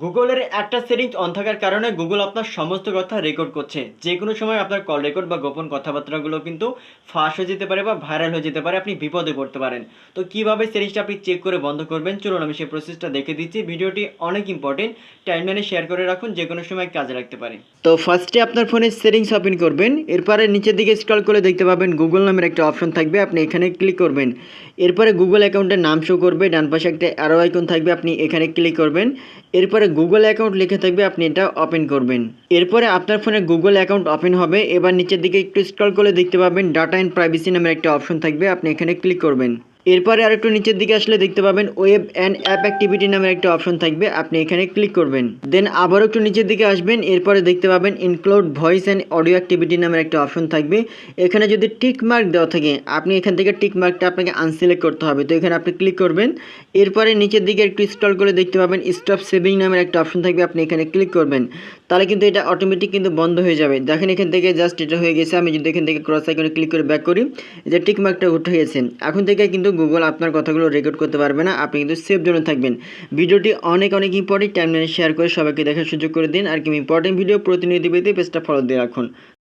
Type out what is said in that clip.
গুগলের একটা settings on থাকার কারণে গুগল আপনার সমস্ত কথা রেকর্ড করছে। যে কোনো সময় আপনার কল রেকর্ড বা গোপন কথাবার্তাগুলো কিন্তু ফাঁস হয়ে যেতে পারে বা ভাইরাল হয়ে যেতে পারে, আপনি বিপদে পড়তে পারেন। তো কীভাবে সেটিংসটা আপনি চেক করে বন্ধ করবেন, চলুন আমি সেই প্রসেসটা দেখে দিচ্ছি। ভিডিওটি অনেক ইম্পর্টেন্ট, টাইমলাইনে শেয়ার করে রাখুন, যে কোনো সময় কাজে লাগতে পারে। তো ফার্স্টে আপনার ফোনের সেটিংস ওপেন করবেন, এরপরে নিচের দিকে স্ক্রল করে দেখতে পাবেন গুগল নামের একটা অপশন থাকবে, আপনি এখানে ক্লিক করবেন। এরপরে গুগল অ্যাকাউন্টের নাম শো করবে, ডান পাশে একটা অ্যারো আইকন থাকবে, আপনি এখানে ক্লিক করবেন। এরপরে গুগল অ্যাকাউন্ট লেখা থাকবে, আপনি এটা ওপেন করবেন। এরপরে আপনার ফোনে গুগল অ্যাকাউন্ট ওপেন হবে। এবার নিচের দিকে একটু স্ক্রল করে দেখতে পাবেন ডাটা অ্যান্ড প্রাইভেসি নামের একটা অপশন থাকবে, আপনি এখানে ক্লিক করবেন। এরপরে আরেকটু নিচের দিকে আসলে দেখতে পাবেন ওয়েব অ্যান্ড অ্যাপ অ্যাক্টিভিটি নামের একটা অপশন থাকবে, আপনি এখানে ক্লিক করবেন। দেন আবারও একটু নিচের দিকে আসবেন, এরপরে দেখতে পাবেন include voice and audio activity নামের একটা অপশন থাকবে। এখানে যদি টিক মার্ক দেওয়া থাকে, আপনি এখান থেকে টিক মার্কটা আপনাকে আনসিলেক্ট করতে হবে, তো এখানে আপনি ক্লিক করবেন। এরপরে নিচের দিকে একটু স্ক্রল করে দেখতে পাবেন স্টপ সেভিং নামের একটা অপশন থাকবে, আপনি এখানে ক্লিক করবেন। তাহলে কিন্তু এটা অটোমেটিক কিন্তু বন্ধ হয়ে যাবে। দেখেন এখান থেকে জাস্ট এটা হয়ে গেছে। আমি যদি এখান থেকে ক্রস আইকনে ক্লিক করে ব্যাক করি, যে টিক মার্কটা উঠে গেছে। এখন থেকে কিন্তু গুগল আপনার কথাগুলো রেকর্ড করতে পারবে না, আপনি কিন্তু সেফ জোনে থাকবেন। ভিডিওটি অনেক ইম্পর্টেন্ট, টাইমলাইনে শেয়ার করে সবাইকে দেখার সুযোগ করে দিন। আর কি ইম্পর্টেন্ট ভিডিও প্রতিনিয়ত পেতে পেজটা ফলো দিয়ে রাখুন।